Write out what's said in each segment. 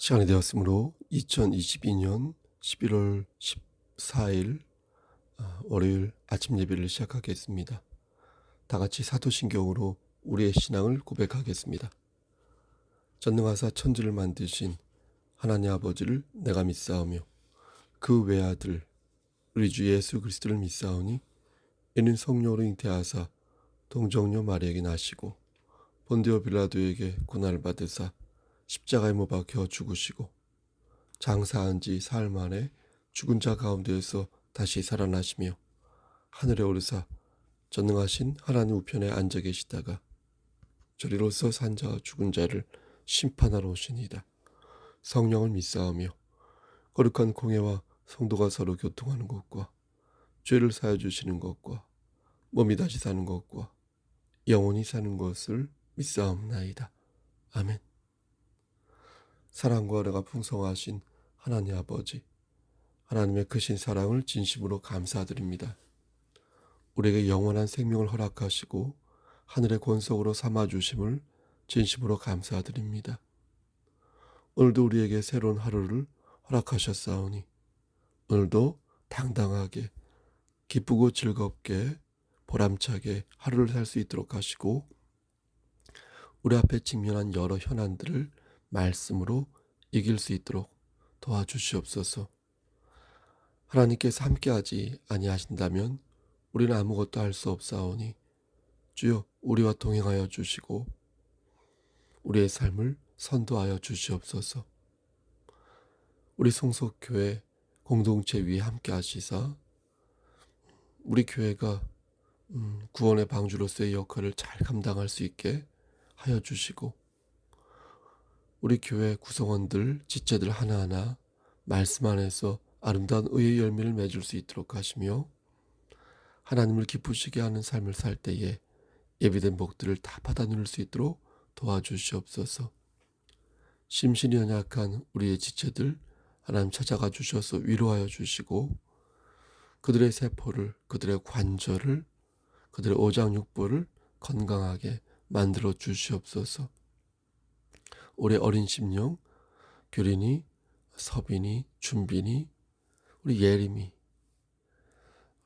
시간이 되었으므로 2022년 11월 14일 월요일 아침 예배를 시작하겠습니다. 다 같이 사도신경으로 우리의 신앙을 고백하겠습니다. 전능하사 천지를 만드신 하나님 아버지를 내가 믿사오며 그 외아들 우리 주 예수 그리스도를 믿사오니 이는 성령으로 잉태하사 동정녀 마리아에게 나시고 본디오 빌라도에게 고난을 받으사 십자가에 못 박혀 죽으시고 장사한 지 사흘 만에 죽은 자 가운데에서 다시 살아나시며 하늘에 오르사 전능하신 하나님 우편에 앉아 계시다가 저리로서 산 자와 죽은 자를 심판하러 오시니이다. 성령을 믿사오며 거룩한 공회와 성도가 서로 교통하는 것과 죄를 사하여 주시는 것과 몸이 다시 사는 것과 영원히 사는 것을 믿사옵나이다. 아멘. 사랑과 은혜가 풍성하신 하나님 아버지, 하나님의 크신 사랑을 진심으로 감사드립니다. 우리에게 영원한 생명을 허락하시고 하늘의 권속으로 삼아주심을 진심으로 감사드립니다. 오늘도 우리에게 새로운 하루를 허락하셨사오니 오늘도 당당하게 기쁘고 즐겁게 보람차게 하루를 살 수 있도록 하시고 우리 앞에 직면한 여러 현안들을 말씀으로 이길 수 있도록 도와주시옵소서. 하나님께서 함께하지 아니하신다면 우리는 아무것도 할 수 없사오니 주여 우리와 동행하여 주시고 우리의 삶을 선도하여 주시옵소서. 우리 송속교회 공동체 위에 함께하시사 우리 교회가 구원의 방주로서의 역할을 잘 감당할 수 있게 하여 주시고 우리 교회 구성원들, 지체들 하나하나 말씀 안에서 아름다운 의의 열매를 맺을 수 있도록 하시며 하나님을 기쁘시게 하는 삶을 살 때에 예비된 복들을 다 받아 누릴 수 있도록 도와주시옵소서. 심신이 연약한 우리의 지체들 하나님 찾아가 주셔서 위로하여 주시고 그들의 세포를, 그들의 관절을, 그들의 오장육부를 건강하게 만들어 주시옵소서. 우리 어린 심령, 규린이, 서빈이, 준빈이, 우리 예림이,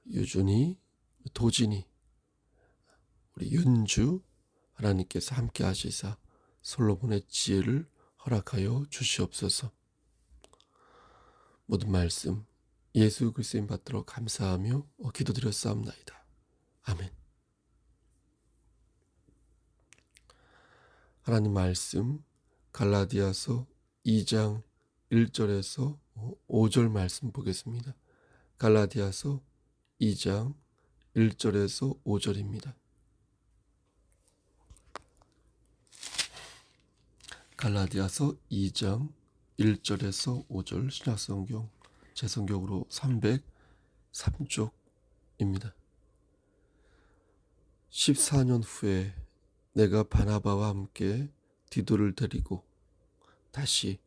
유준이, 도진이, 우리 윤주, 하나님께서 함께 하시사 솔로몬의 지혜를 허락하여 주시옵소서. 모든 말씀 예수 그리스도인 받도록 감사하며 기도드렸사옵나이다. 아멘. 하나님 말씀 갈라디아서 2장 1절에서 5절 말씀 보겠습니다. 갈라디아서 2장 1절에서 5절입니다. 갈라디아서 2장 1절에서 5절 신약성경 제 성경으로 303쪽입니다. 14년 후에 내가 바나바와 함께 디도를 데리고 다시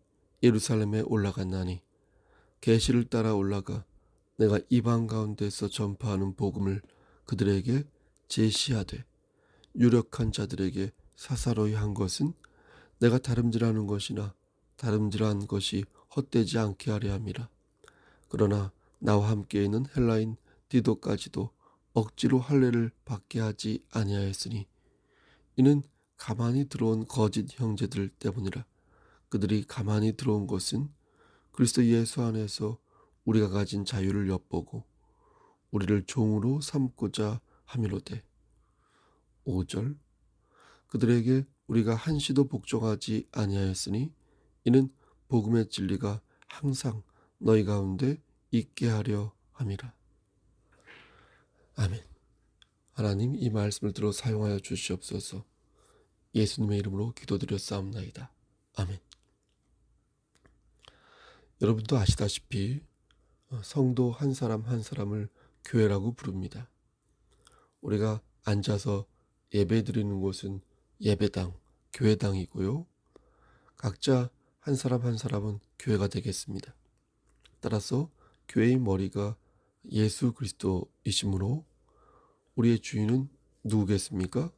예루살렘에 올라갔나니 계시를 따라 올라가 내가 이방 가운데서 전파하는 복음을 그들에게 제시하되 유력한 자들에게 사사로이 한 것은 내가 다름질하는 것이나 다름질한 것이 헛되지 않게 하려 함이라. 그러나 나와 함께 있는 헬라인 디도까지도 억지로 할례를 받게 하지 아니하였으니 이는 가만히 들어온 거짓 형제들 때문이라. 그들이 가만히 들어온 것은 그리스도 예수 안에서 우리가 가진 자유를 엿보고 우리를 종으로 삼고자 함이로되 5절 그들에게 우리가 한시도 복종하지 아니하였으니 이는 복음의 진리가 항상 너희 가운데 있게 하려 함이라. 아멘. 하나님 이 말씀을 들어 사용하여 주시옵소서. 예수님의 이름으로 기도드렸사옵나이다. 아멘. 여러분도 아시다시피 성도 한 사람 한 사람을 교회라고 부릅니다. 우리가 앉아서 예배 드리는 곳은 예배당, 교회당이고요. 각자 한 사람 한 사람은 교회가 되겠습니다. 따라서 교회의 머리가 예수 그리스도이시므로 우리의 주인은 누구겠습니까?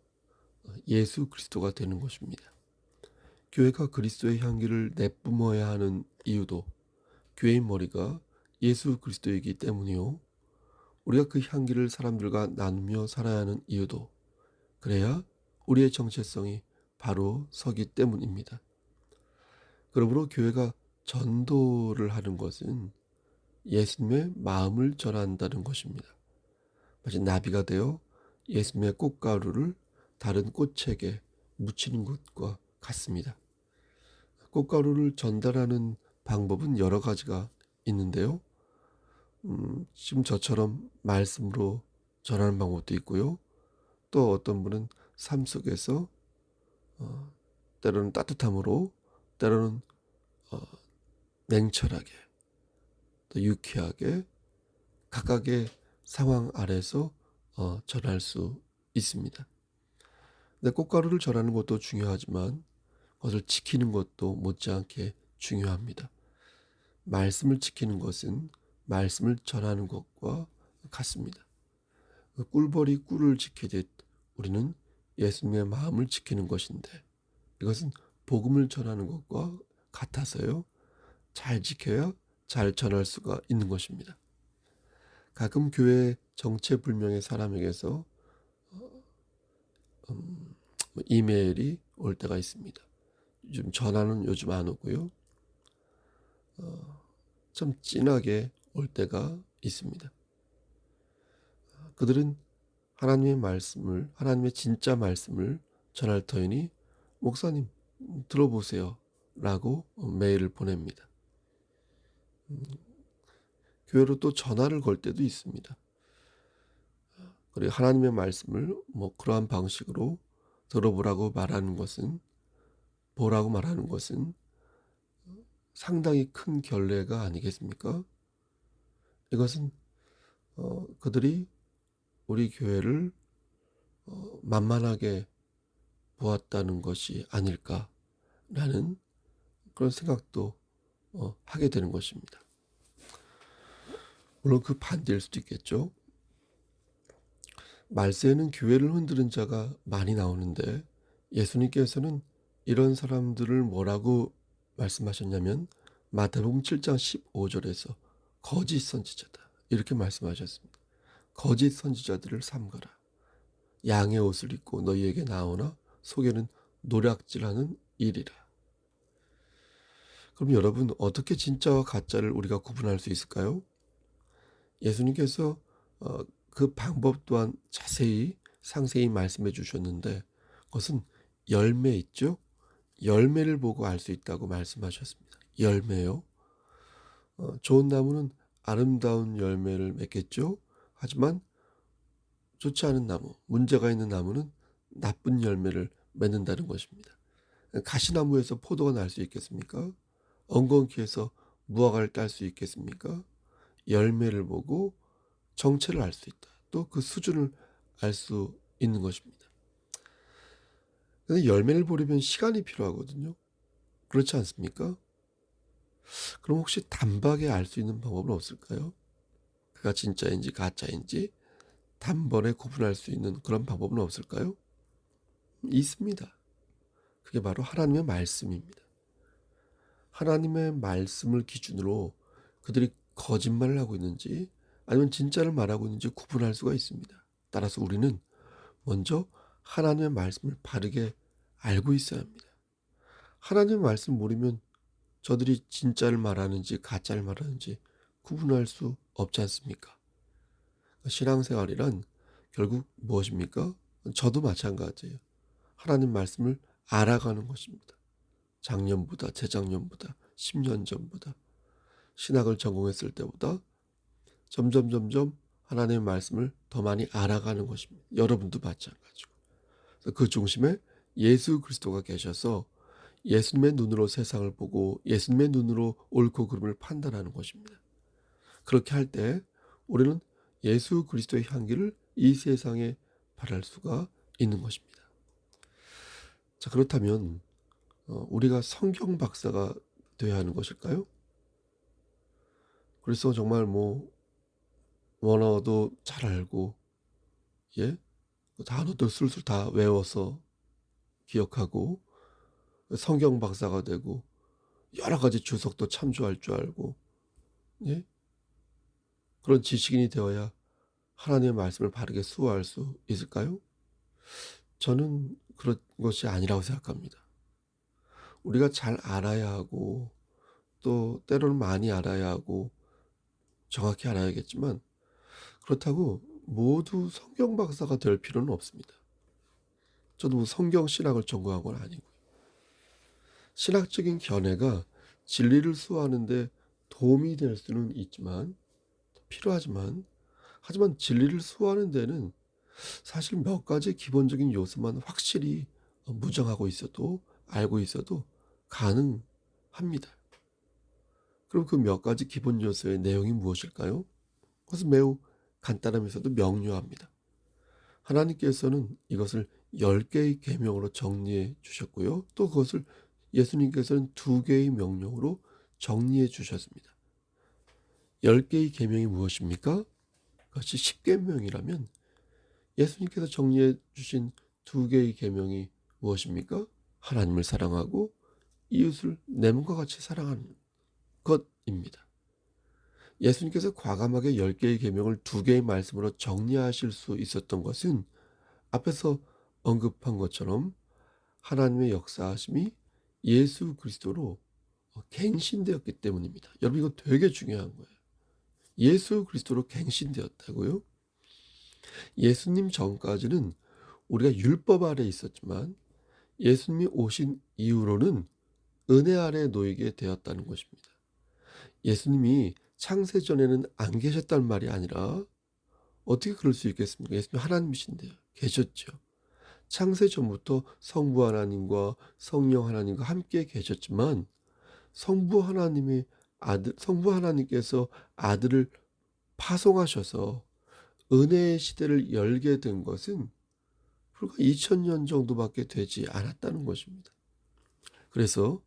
예수 그리스도가 되는 것입니다. 교회가 그리스도의 향기를 내뿜어야 하는 이유도 교회의 머리가 예수 그리스도이기 때문이요. 우리가 그 향기를 사람들과 나누며 살아야 하는 이유도 그래야 우리의 정체성이 바로 서기 때문입니다. 그러므로 교회가 전도를 하는 것은 예수님의 마음을 전한다는 것입니다. 마치 나비가 되어 예수님의 꽃가루를 다른 꽃에게 묻히는 것과 같습니다. 꽃가루를 전달하는 방법은 여러 가지가 있는데요. 지금 저처럼 말씀으로 전하는 방법도 있고요. 또 어떤 분은 삶 속에서 때로는 따뜻함으로, 때로는 어, 냉철하게, 또 유쾌하게 각각의 상황 아래서 전할 수 있습니다. 근데 꽃가루를 전하는 것도 중요하지만 그것을 지키는 것도 못지않게 중요합니다. 말씀을 지키는 것은 말씀을 전하는 것과 같습니다. 그 꿀벌이 꿀을 지키듯 우리는 예수님의 마음을 지키는 것인데 이것은 복음을 전하는 것과 같아서요. 잘 지켜야 잘 전할 수가 있는 것입니다. 가끔 교회 정체불명의 사람에게서 이메일이 올 때가 있습니다. 전화는 요즘 안 오고요. 좀 진하게 올 때가 있습니다. 그들은 하나님의 말씀을, 하나님의 진짜 말씀을 전할 터이니 목사님 들어보세요 라고 메일을 보냅니다. 교회로 또 전화를 걸 때도 있습니다. 그리고 하나님의 말씀을 그러한 방식으로 들어보라고 말하는 것은, 보라고 말하는 것은 상당히 큰 결례가 아니겠습니까? 이것은 그들이 우리 교회를 만만하게 보았다는 것이 아닐까라는 그런 생각도 하게 되는 것입니다. 물론 그 반대일 수도 있겠죠. 말세에는 교회를 흔드는 자가 많이 나오는데 예수님께서는 이런 사람들을 뭐라고 말씀하셨냐면 마태복음 7장 15절에서 거짓 선지자다 이렇게 말씀하셨습니다. 거짓 선지자들을 삼가라. 양의 옷을 입고 너희에게 나오나 속에는 노략질하는 일이라. 그럼 여러분 어떻게 진짜와 가짜를 우리가 구분할 수 있을까요? 예수님께서 그 방법 또한 자세히 상세히 말씀해 주셨는데 그것은 열매 있죠? 열매를 보고 알 수 있다고 말씀하셨습니다. 열매요. 좋은 나무는 아름다운 열매를 맺겠죠? 하지만 좋지 않은 나무, 문제가 있는 나무는 나쁜 열매를 맺는다는 것입니다. 가시나무에서 포도가 날 수 있겠습니까? 엉겅퀴에서 무화과를 딸 수 있겠습니까? 열매를 보고 정체를 알 수 있다. 또 그 수준을 알 수 있는 것입니다. 근데 열매를 보려면 시간이 필요하거든요. 그렇지 않습니까? 그럼 혹시 단박에 알 수 있는 방법은 없을까요? 그가 진짜인지 가짜인지 단번에 구분할 수 있는 그런 방법은 없을까요? 있습니다. 그게 바로 하나님의 말씀입니다. 하나님의 말씀을 기준으로 그들이 거짓말을 하고 있는지 아니면 진짜를 말하고 있는지 구분할 수가 있습니다. 따라서 우리는 먼저 하나님의 말씀을 바르게 알고 있어야 합니다. 하나님의 말씀 모르면 저들이 진짜를 말하는지 가짜를 말하는지 구분할 수 없지 않습니까? 신앙생활이란 결국 무엇입니까? 저도 마찬가지예요. 하나님 말씀을 알아가는 것입니다. 작년보다, 재작년보다, 10년 전보다, 신학을 전공했을 때보다 점점 하나님의 말씀을 더 많이 알아가는 것입니다. 여러분도 마찬가지고. 그 중심에 예수 그리스도가 계셔서 예수님의 눈으로 세상을 보고 예수님의 눈으로 옳고 그름을 판단하는 것입니다. 그렇게 할 때 우리는 예수 그리스도의 향기를 이 세상에 발할 수가 있는 것입니다. 자, 그렇다면 우리가 성경 박사가 되어야 하는 것일까요? 그래서 정말 원어도 잘 알고 단어도 술술 다 외워서 기억하고 성경 박사가 되고 여러 가지 주석도 참조할 줄 알고, 예? 그런 지식인이 되어야 하나님의 말씀을 바르게 수호할 수 있을까요? 저는 그런 것이 아니라고 생각합니다. 우리가 잘 알아야 하고 또 때로는 많이 알아야 하고 정확히 알아야겠지만, 그렇다고 모두 성경 박사가 될 필요는 없습니다. 저도 뭐 성경 신학을 전공한 건 아니고, 신학적인 견해가 진리를 수호하는 데 도움이 될 수는 있지만, 필요하지만, 하지만 진리를 수호하는 데는 사실 몇 가지 기본적인 요소만 확실히 무정하고 있어도, 알고 있어도 가능합니다. 그럼 그 몇 가지 기본 요소의 내용이 무엇일까요? 그것은 매우 간단하면서도 명료합니다. 하나님께서는 이것을 10개의 계명으로 정리해 주셨고요. 또 그것을 예수님께서는 2개의 명령으로 정리해 주셨습니다. 10개의 계명이 무엇입니까? 그것이 10계명이라면 예수님께서 정리해 주신 2개의 계명이 무엇입니까? 하나님을 사랑하고 이웃을 내 몸과 같이 사랑하는 것입니다. 예수님께서 과감하게 10개의 계명을 2개의 말씀으로 정리하실 수 있었던 것은 앞에서 언급한 것처럼 하나님의 역사하심이 예수 그리스도로 갱신되었기 때문입니다. 여러분, 이거 되게 중요한 거예요. 예수 그리스도로 갱신되었다고요? 예수님 전까지는 우리가 율법 아래 있었지만 예수님이 오신 이후로는 은혜 아래 놓이게 되었다는 것입니다. 예수님이 창세전에는 안 계셨단 말이 아니라, 어떻게 그럴 수 있겠습니까? 예수님 하나님이신데요. 계셨죠. 창세전부터 성부 하나님과 성령 하나님과 함께 계셨지만, 성부 하나님께서 아들을 파송하셔서 은혜의 시대를 열게 된 것은 불과 2000년 정도밖에 되지 않았다는 것입니다. 그래서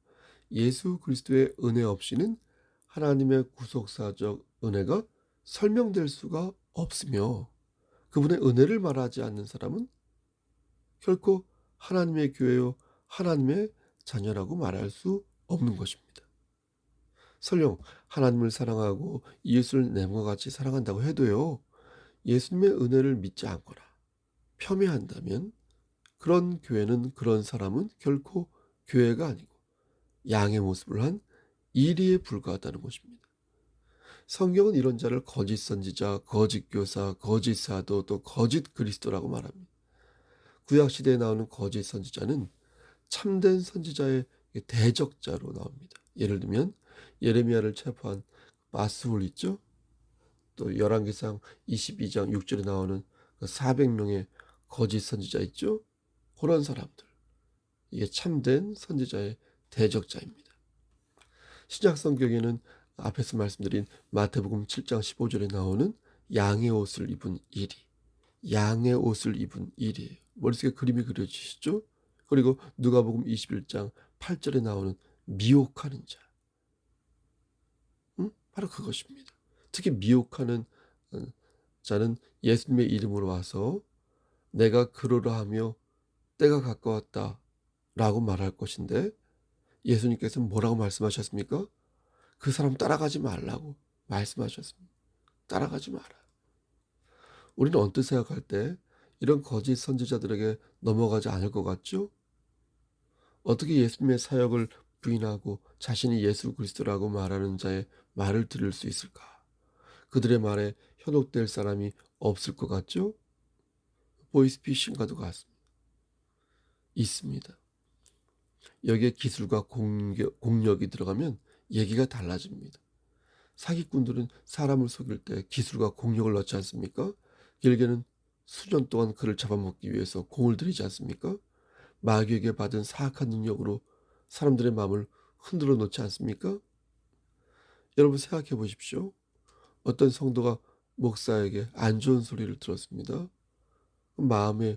예수 그리스도의 은혜 없이는 하나님의 구속사적 은혜가 설명될 수가 없으며, 그분의 은혜를 말하지 않는 사람은 결코 하나님의 교회요, 하나님의 자녀라고 말할 수 없는 것입니다. 설령 하나님을 사랑하고 이웃을 내 몸과 같이 사랑한다고 해도요, 예수님의 은혜를 믿지 않거나 폄훼한다면 그런 교회는, 그런 사람은 결코 교회가 아니고 양의 모습을 한 이리에 불과하다는 것입니다. 성경은 이런 자를 거짓 선지자, 거짓 교사, 거짓 사도, 또 거짓 그리스도라고 말합니다. 구약시대에 나오는 거짓 선지자는 참된 선지자의 대적자로 나옵니다. 예를 들면 예레미야를 체포한 마스울 있죠? 또 열왕기상 22장 6절에 나오는 400명의 거짓 선지자 있죠? 그런 사람들, 이게 참된 선지자의 대적자입니다. 신약 성경에는 앞에서 말씀드린 마태복음 7장 15절에 나오는 양의 옷을 입은 일이, 양의 옷을 입은 일이에요. 머릿속에 그림이 그려지시죠? 그리고 누가복음 21장 8절에 나오는 미혹하는 자, 바로 그것입니다. 특히 미혹하는 자는 예수님의 이름으로 와서 내가 그러라 하며 때가 가까웠다 라고 말할 것인데, 예수님께서는 뭐라고 말씀하셨습니까? 그 사람 따라가지 말라고 말씀하셨습니다. 따라가지 마라. 우리는 언뜻 생각할 때 이런 거짓 선지자들에게 넘어가지 않을 것 같죠? 어떻게 예수님의 사역을 부인하고 자신이 예수 그리스도라고 말하는 자의 말을 들을 수 있을까? 그들의 말에 현혹될 사람이 없을 것 같죠? 보이스피싱과도 같습니다. 있습니다. 여기에 기술과 공력이 들어가면 얘기가 달라집니다. 사기꾼들은 사람을 속일 때 기술과 공력을 넣지 않습니까? 길게는 수년 동안 그를 잡아먹기 위해서 공을 들이지 않습니까? 마귀에게 받은 사악한 능력으로 사람들의 마음을 흔들어 놓지 않습니까? 여러분 생각해 보십시오. 어떤 성도가 목사에게 안 좋은 소리를 들었습니다. 마음에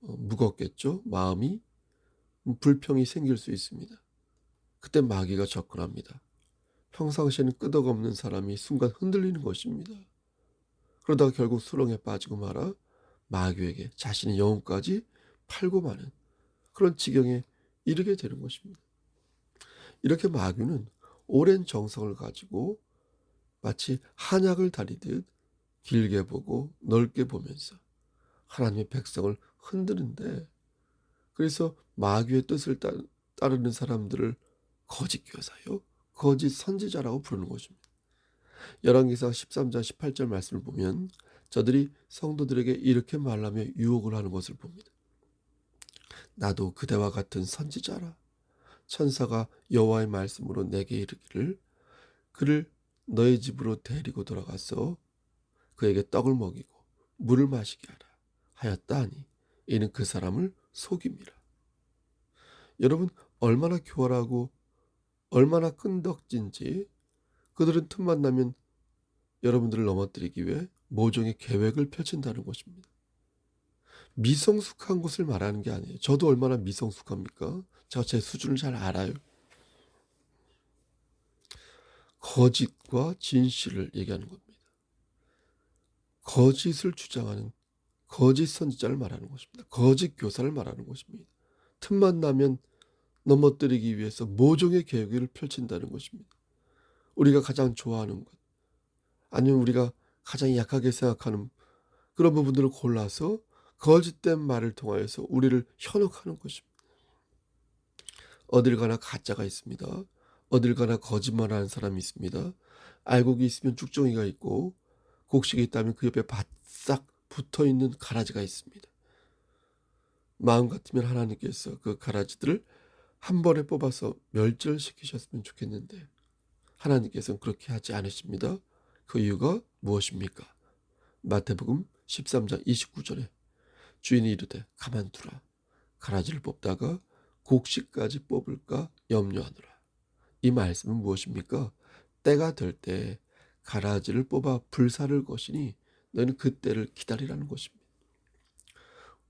무겁겠죠? 마음이 불평이 생길 수 있습니다. 그때 마귀가 접근합니다. 평상시에는 끄덕없는 사람이 순간 흔들리는 것입니다. 그러다가 결국 수렁에 빠지고 말아 마귀에게 자신의 영혼까지 팔고 마는 그런 지경에 이르게 되는 것입니다. 이렇게 마귀는 오랜 정성을 가지고 마치 한약을 다리듯 길게 보고 넓게 보면서 하나님의 백성을 흔드는데, 그래서 마귀의 뜻을 따르는 사람들을 거짓 교사요, 거짓 선지자라고 부르는 것입니다. 열왕기상 13장 18절 말씀을 보면 저들이 성도들에게 이렇게 말하며 유혹을 하는 것을 봅니다. 나도 그대와 같은 선지자라. 천사가 여호와의 말씀으로 내게 이르기를 그를 너의 집으로 데리고 돌아가서 그에게 떡을 먹이고 물을 마시게 하라 하였다 하니 이는 그 사람을 속임이라. 여러분, 얼마나 교활하고 얼마나 끈덕진지 그들은 틈만 나면 여러분들을 넘어뜨리기 위해 모종의 계획을 펼친다는 것입니다. 미성숙한 것을 말하는 게 아니에요. 저도 얼마나 미성숙합니까? 제가 제 수준을 잘 알아요. 거짓과 진실을 얘기하는 겁니다. 거짓을 주장하는 거짓 선지자를 말하는 것입니다. 거짓 교사를 말하는 것입니다. 틈만 나면 넘어뜨리기 위해서 모종의 계획을 펼친다는 것입니다. 우리가 가장 좋아하는 것, 아니면 우리가 가장 약하게 생각하는 그런 부분들을 골라서 거짓된 말을 통하여서 우리를 현혹하는 것입니다. 어딜 가나 가짜가 있습니다. 어딜 가나 거짓말하는 사람이 있습니다. 알곡이 있으면 쭉정이가 있고 곡식이 있다면 그 옆에 바싹 붙어있는 가라지가 있습니다. 마음 같으면 하나님께서 그 가라지들을 한 번에 뽑아서 멸절시키셨으면 좋겠는데 하나님께서는 그렇게 하지 않으십니다. 그 이유가 무엇입니까? 마태복음 13장 29절에 주인이 이르되 가만두라. 가라지를 뽑다가 곡식까지 뽑을까 염려하노라. 이 말씀은 무엇입니까? 때가 될 때 가라지를 뽑아 불사를 것이니 너는 그 때를 기다리라는 것입니다.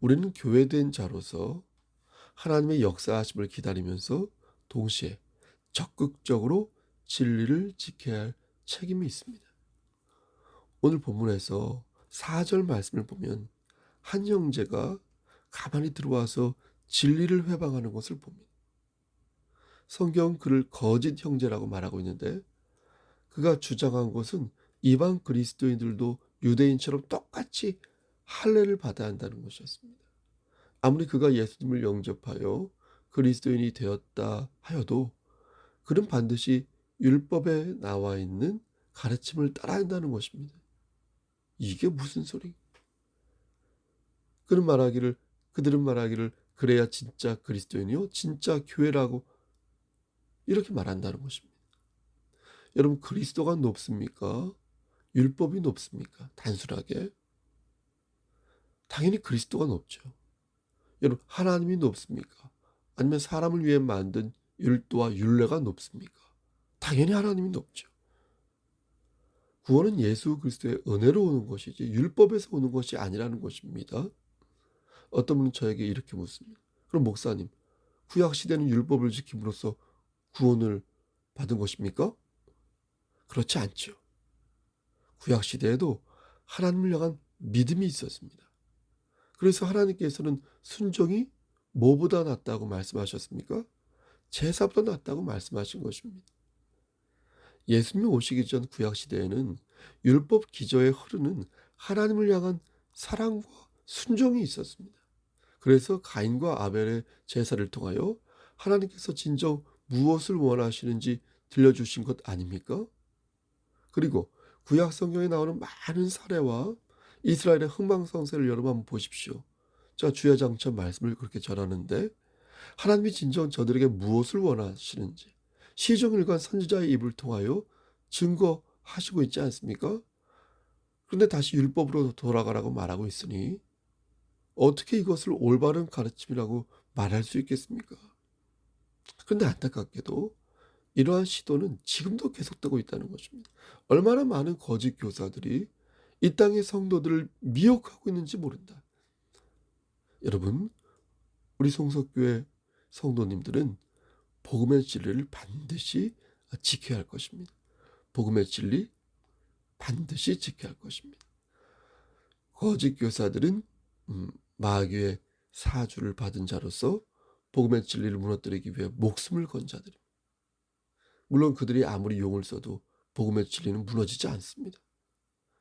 우리는 교회된 자로서 하나님의 역사하심을 기다리면서 동시에 적극적으로 진리를 지켜야 할 책임이 있습니다. 오늘 본문에서 4절 말씀을 보면 한 형제가 가만히 들어와서 진리를 회방하는 것을 봅니다. 성경은 그를 거짓 형제라고 말하고 있는데 그가 주장한 것은 이방 그리스도인들도 유대인처럼 똑같이 할례를 받아야 한다는 것이었습니다. 아무리 그가 예수님을 영접하여 그리스도인이 되었다 하여도 그는 반드시 율법에 나와 있는 가르침을 따라야 한다는 것입니다. 이게 무슨 소리? 그들은 말하기를 그래야 진짜 그리스도인이요 진짜 교회라고 이렇게 말한다는 것입니다. 여러분, 그리스도가 높습니까? 율법이 높습니까? 단순하게 당연히 그리스도가 높죠. 여러분, 하나님이 높습니까? 아니면 사람을 위해 만든 율도와 율례가 높습니까? 당연히 하나님이 높죠. 구원은 예수 그리스도의 은혜로 오는 것이지 율법에서 오는 것이 아니라는 것입니다. 어떤 분은 저에게 이렇게 묻습니다. 그럼 목사님, 구약시대는 율법을 지킴으로써 구원을 받은 것입니까? 그렇지 않죠. 구약시대에도 하나님을 향한 믿음이 있었습니다. 그래서 하나님께서는 순종이 뭐보다 낫다고 말씀하셨습니까? 제사보다 낫다고 말씀하신 것입니다. 예수님이 오시기 전 구약시대에는 율법 기저에 흐르는 하나님을 향한 사랑과 순종이 있었습니다. 그래서 가인과 아벨의 제사를 통하여 하나님께서 진정 무엇을 원하시는지 들려주신 것 아닙니까? 그리고 구약 성경에 나오는 많은 사례와 이스라엘의 흥망성쇠를 여러분 한번 보십시오. 제가 주야장천 말씀을 그렇게 전하는데 하나님이 진정 저들에게 무엇을 원하시는지 시종일관 선지자의 입을 통하여 증거하시고 있지 않습니까? 그런데 다시 율법으로 돌아가라고 말하고 있으니 어떻게 이것을 올바른 가르침이라고 말할 수 있겠습니까? 그런데 안타깝게도 이러한 시도는 지금도 계속되고 있다는 것입니다. 얼마나 많은 거짓 교사들이 이 땅의 성도들을 미혹하고 있는지 모른다. 여러분, 우리 송석교회 성도님들은 복음의 진리를 반드시 지켜야 할 것입니다. 복음의 진리 반드시 지켜야 할 것입니다. 거짓 교사들은 마귀의 사주를 받은 자로서 복음의 진리를 무너뜨리기 위해 목숨을 건 자들입니다. 물론 그들이 아무리 용을 써도 복음의 진리는 무너지지 않습니다.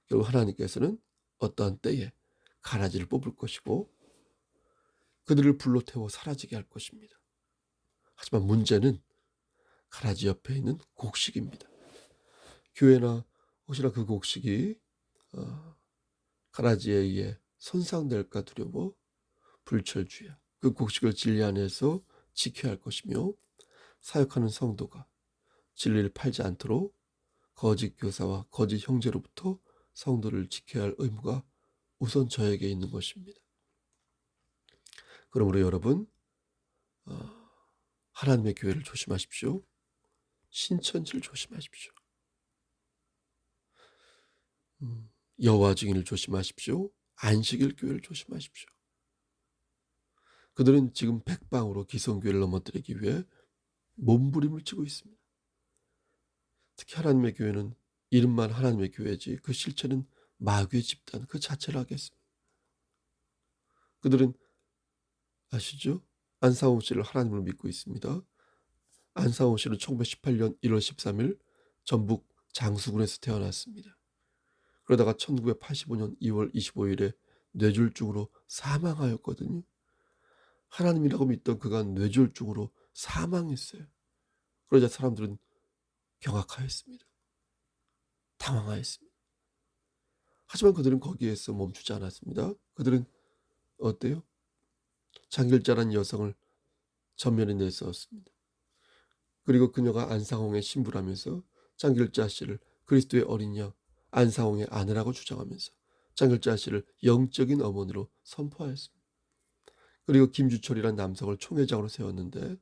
결국 하나님께서는 어떠한 때에 가라지를 뽑을 것이고 그들을 불로 태워 사라지게 할 것입니다. 하지만 문제는 가라지 옆에 있는 곡식입니다. 교회나 혹시나 그 곡식이 가라지에 의해 손상될까 두려워 불철주야 그 곡식을 진리 안에서 지켜야 할 것이며, 사역하는 성도가 진리를 팔지 않도록 거짓 교사와 거짓 형제로부터 성도를 지켜야 할 의무가 우선 저에게 있는 것입니다. 그러므로 여러분, 하나님의 교회를 조심하십시오. 신천지를 조심하십시오. 여호와 증인을 조심하십시오. 안식일 교회를 조심하십시오. 그들은 지금 백방으로 기성교회를 넘어뜨리기 위해 몸부림을 치고 있습니다. 특히 하나님의 교회는 이름만 하나님의 교회지 그 실체는 마귀의 집단 그 자체를 하겠습니다. 그들은 아시죠? 안상홍 씨를 하나님으로 믿고 있습니다. 안상홍 씨는 1918년 1월 13일 전북 장수군에서 태어났습니다. 그러다가 1985년 2월 25일에 뇌졸중으로 사망하였거든요. 하나님이라고 믿던 그가 뇌졸중으로 사망했어요. 그러자 사람들은 경악하였습니다. 당황하였습니다. 하지만 그들은 거기에서 멈추지 않았습니다. 그들은 어때요? 장길자라는 여성을 전면에 내세웠습니다. 그리고 그녀가 안상홍의 신부라면서 장길자 씨를 그리스도의 어린 양 안상홍의 아내라고 주장하면서 장길자 씨를 영적인 어머니로 선포하였습니다. 그리고 김주철이라는 남성을 총회장으로 세웠는데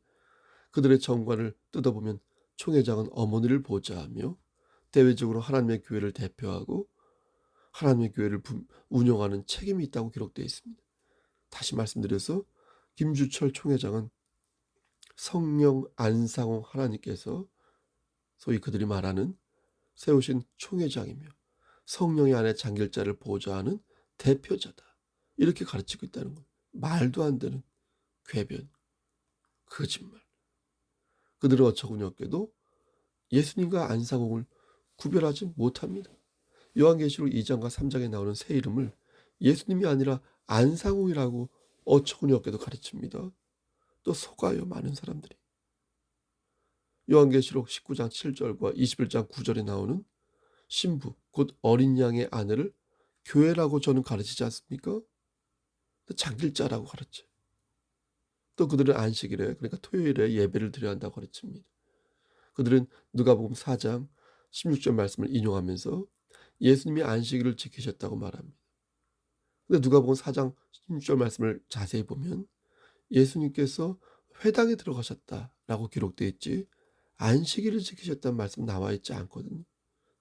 그들의 정관을 뜯어보면 총회장은 어머니를 보좌하며 대외적으로 하나님의 교회를 대표하고 하나님의 교회를 운영하는 책임이 있다고 기록되어 있습니다. 다시 말씀드려서 김주철 총회장은 성령 안상홍 하나님께서 소위 그들이 말하는 세우신 총회장이며 성령의 안에 장길자를 보좌하는 대표자다. 이렇게 가르치고 있다는 것. 말도 안 되는 궤변, 거짓말. 그들은 어처구니없게도 예수님과 안상홍을 구별하지 못합니다. 요한계시록 2장과 3장에 나오는 새 이름을 예수님이 아니라 안상홍이라고 어처구니없게도 가르칩니다. 또 속아요, 많은 사람들이. 요한계시록 19장 7절과 21장 9절에 나오는 신부, 곧 어린 양의 아내를 교회라고 저는 가르치지 않습니까? 장길자라고 가르쳐요. 또 그들은 안식일에, 그러니까 토요일에 예배를 드려야 한다고 가르칩니다. 그들은 누가복음 4장 16절 말씀을 인용하면서 예수님이 안식일을 지키셨다고 말합니다. 근데 누가복음 4장 16절 말씀을 자세히 보면 예수님께서 회당에 들어가셨다라고 기록되어 있지 안식일을 지키셨다는 말씀 나와 있지 않거든요.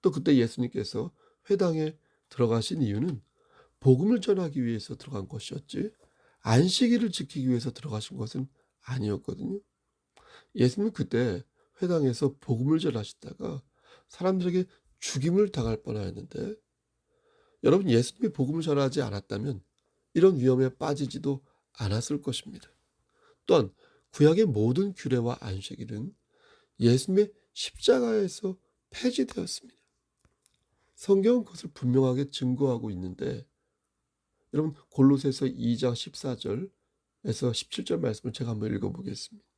또 그때 예수님께서 회당에 들어가신 이유는 복음을 전하기 위해서 들어간 것이었지 안식일을 지키기 위해서 들어가신 것은 아니었거든요. 예수님은 그때 회당에서 복음을 전하시다가 사람들에게 죽임을 당할 뻔하였는데, 여러분, 예수님이 복음을 전하지 않았다면 이런 위험에 빠지지도 않았을 것입니다. 또한 구약의 모든 규례와 안식일은 예수님의 십자가에서 폐지되었습니다. 성경은 그것을 분명하게 증거하고 있는데, 여러분, 골로새서 2장 14절에서 17절 말씀을 제가 한번 읽어보겠습니다.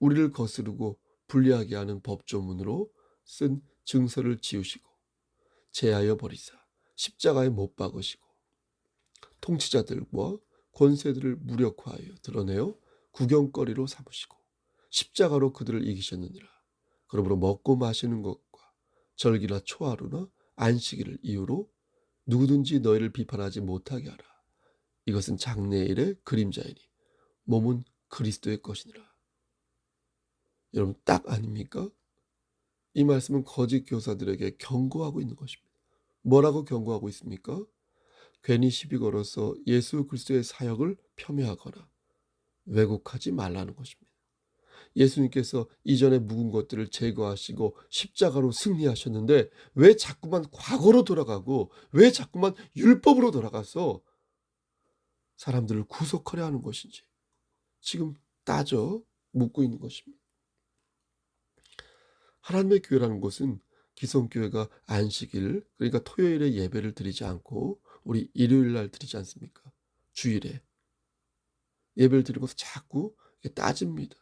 우리를 거스르고 불리하게 하는 법조문으로 쓴 증서를 지우시고 제하여 버리사 십자가에 못 박으시고 통치자들과 권세들을 무력화하여 드러내어 구경거리로 삼으시고 십자가로 그들을 이기셨느니라. 그러므로 먹고 마시는 것과 절기나 초하루나 안식일을 이유로 누구든지 너희를 비판하지 못하게 하라. 이것은 장래일의 그림자이니 몸은 그리스도의 것이니라. 여러분, 딱 아닙니까? 이 말씀은 거짓 교사들에게 경고하고 있는 것입니다. 뭐라고 경고하고 있습니까? 괜히 시비 걸어서 예수 그리스도의 사역을 폄훼하거나 왜곡하지 말라는 것입니다. 예수님께서 이전에 묵은 것들을 제거하시고 십자가로 승리하셨는데 왜 자꾸만 과거로 돌아가고 왜 자꾸만 율법으로 돌아가서 사람들을 구속하려 하는 것인지 지금 따져 묻고 있는 것입니다. 하나님의 교회라는 곳은 기성교회가 안식일, 그러니까 토요일에 예배를 드리지 않고 우리 일요일 날 드리지 않습니까? 주일에 예배를 드리는 것을 자꾸 따집니다.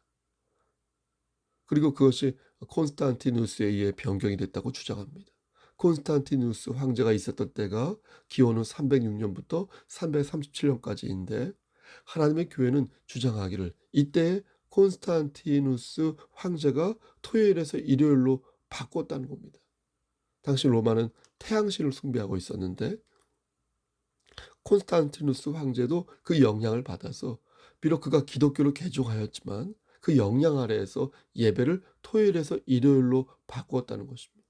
그리고 그것이 콘스탄티누스에 의해 변경이 됐다고 주장합니다. 콘스탄티누스 황제가 있었던 때가 기원후 306년부터 337년까지인데 하나님의 교회는 주장하기를 이때 콘스탄티누스 황제가 토요일에서 일요일로 바꿨다는 겁니다. 당시 로마는 태양신을 숭배하고 있었는데 콘스탄티누스 황제도 그 영향을 받아서 비록 그가 기독교를 개종하였지만 그 영향 아래에서 예배를 토요일에서 일요일로 바꾸었다는 것입니다.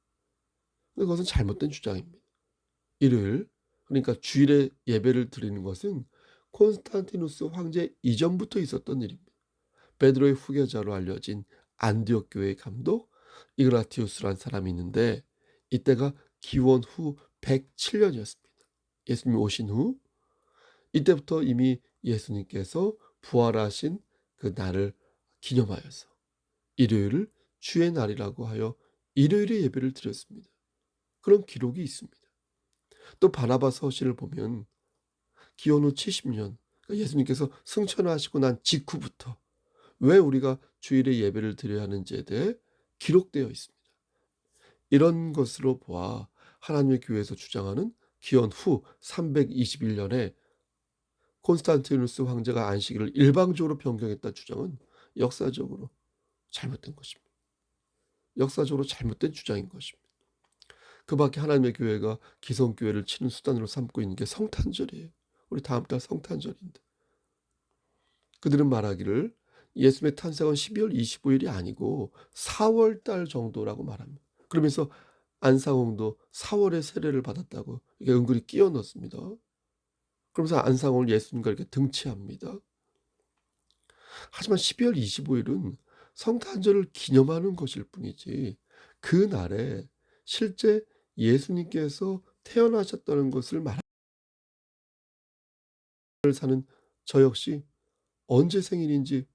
그것은 잘못된 주장입니다. 일요일, 그러니까 주일에 예배를 드리는 것은 콘스탄티누스 황제 이전부터 있었던 일입니다. 베드로의 후계자로 알려진 안디옥 교회의 감독 이그나티우스라는 사람이 있는데 이때가 기원 후 107년이었습니다. 예수님이 오신 후 이때부터 이미 예수님께서 부활하신 그 날을 기념하여서 일요일을 주의 날이라고 하여 일요일에 예배를 드렸습니다. 그런 기록이 있습니다. 또 바나바 서신을 보면 기원 후 70년 예수님께서 승천하시고 난 직후부터 왜 우리가 주일에 예배를 드려야 하는지에 대해 기록되어 있습니다. 이런 것으로 보아 하나님의 교회에서 주장하는 기원 후 321년에 콘스탄티누스 황제가 안식일을 일방적으로 변경했다는 주장은 역사적으로 잘못된 것입니다. 역사적으로 잘못된 주장인 것입니다. 그 밖에 하나님의 교회가 기성교회를 치는 수단으로 삼고 있는 게 성탄절이에요. 우리 다음 달 성탄절인데 그들은 말하기를 예수님의 탄생은 12월 25일이 아니고 4월 달 정도라고 말합니다. 그러면서 안상홍도 4월에 세례를 받았다고 이게 은근히 끼워 넣습니다. 그러면서 안상홍을 예수님과 이렇게 등치합니다. 하지만 12월 25일은 성탄절을 기념하는 것일 뿐이지 그 날에 실제 예수님께서 태어나셨다는 것을 말하는 사는 저 역시 언제 생일인지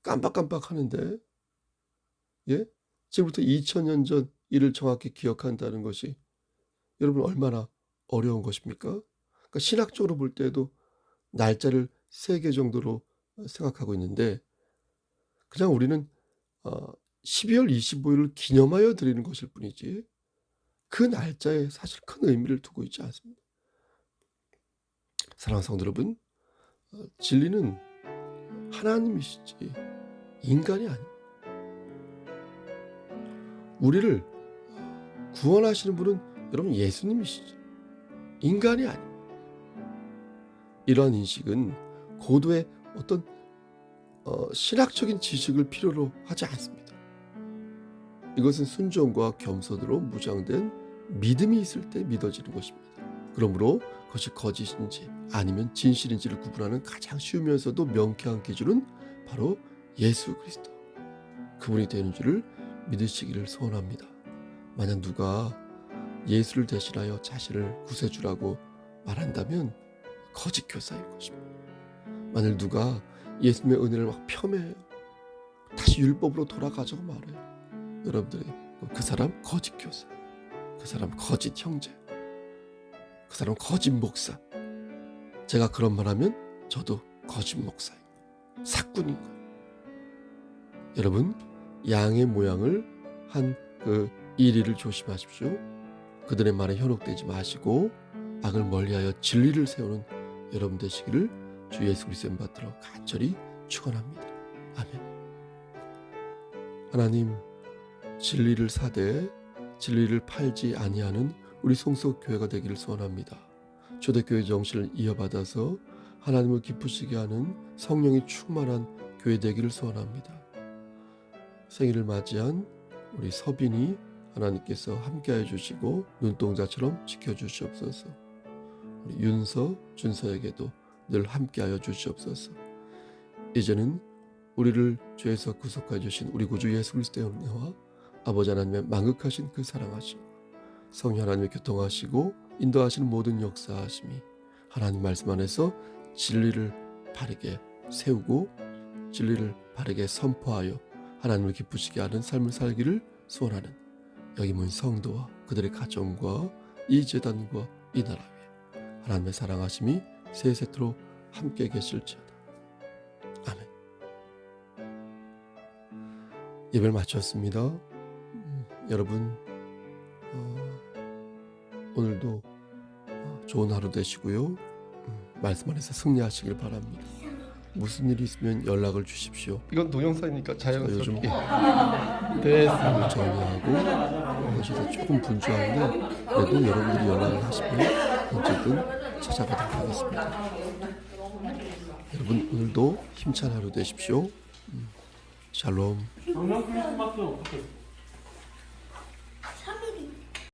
깜빡깜빡하는데 지금부터 2000년 전 일을 정확히 기억한다는 것이 여러분 얼마나 어려운 것입니까? 그러니까 신학적으로 볼 때도 날짜를 3개 정도로 생각하고 있는데 그냥 우리는 12월 25일을 기념하여 드리는 것일 뿐이지 그 날짜에 사실 큰 의미를 두고 있지 않습니다. 사랑하는 성도 여러분, 진리는 하나님이시지 인간이 아닙니다. 우리를 구원하시는 분은 여러분 예수님이시죠. 인간이 아닙니다. 이러한 인식은 고도의 어떤 신학적인 지식을 필요로 하지 않습니다. 이것은 순종과 겸손으로 무장된 믿음이 있을 때 믿어지는 것입니다. 그러므로 그것이 거짓인지 아니면 진실인지를 구분하는 가장 쉬우면서도 명쾌한 기준은 바로 예수 그리스도 그분이 되는 줄을 믿으시기를 소원합니다. 만약 누가 예수를 대신하여 자신을 구세주라고 말한다면 거짓 교사일 것입니다. 만일 누가 예수님의 은혜를 막 폄훼해요. 다시 율법으로 돌아가자고 말해요. 여러분들이 그 사람 거짓 교사, 그 사람 거짓 형제, 그 사람 거짓 목사. 제가 그런 말 하면 저도 거짓 목사예요. 사꾼인 거예요. 여러분 양의 모양을 한 그 이리를 조심하십시오. 그들의 말에 현혹되지 마시고 악을 멀리하여 진리를 세우는 여러분 되시기를 주 예수 그리스도의 받들어 간절히 축원합니다. 아멘. 하나님 진리를 사되 진리를 팔지 아니하는 우리 송석교회가 되기를 소원합니다. 초대교회 정신을 이어받아서 하나님을 기쁘시게 하는 성령이 충만한 교회 되기를 소원합니다. 생일을 맞이한 우리 서빈이 하나님께서 함께해 주시고 눈동자처럼 지켜주시옵소서. 우리 윤서, 준서에게도 늘 함께하여 주시옵소서. 이제는 우리를 죄에서 구속하여 주신 우리 구주 예수 그리스도의 은혜와 아버지 하나님의 만극하신 그 사랑하시고 성령 하나님의 교통하시고 인도하시는 모든 역사하심이 하나님 말씀 안에서 진리를 바르게 세우고 진리를 바르게 선포하여 하나님을 기쁘시게 하는 삶을 살기를 소원하는 여기 모인 성도와 그들의 가정과 이 재단과 이 나라 위에 하나님의 사랑하심이 세세토록 함께 계실지어다. 아멘. 예배를 마쳤습니다. 여러분 오늘도 좋은 하루 되시고요. 말씀 안에서 승리하시길 바랍니다. 무슨 일이 있으면 연락을 주십시오. 이건 동영상이니까 요즘 자연스럽게. 됐습니다. 정리하고 어제도 조금 분주한데 그래도 여러분들이 연락을 하시면 언제든 찾아가도록 하겠습니다. 여러분 오늘도 힘찬 하루 되십시오. 샬롬. 영양 크리스마스 어떻게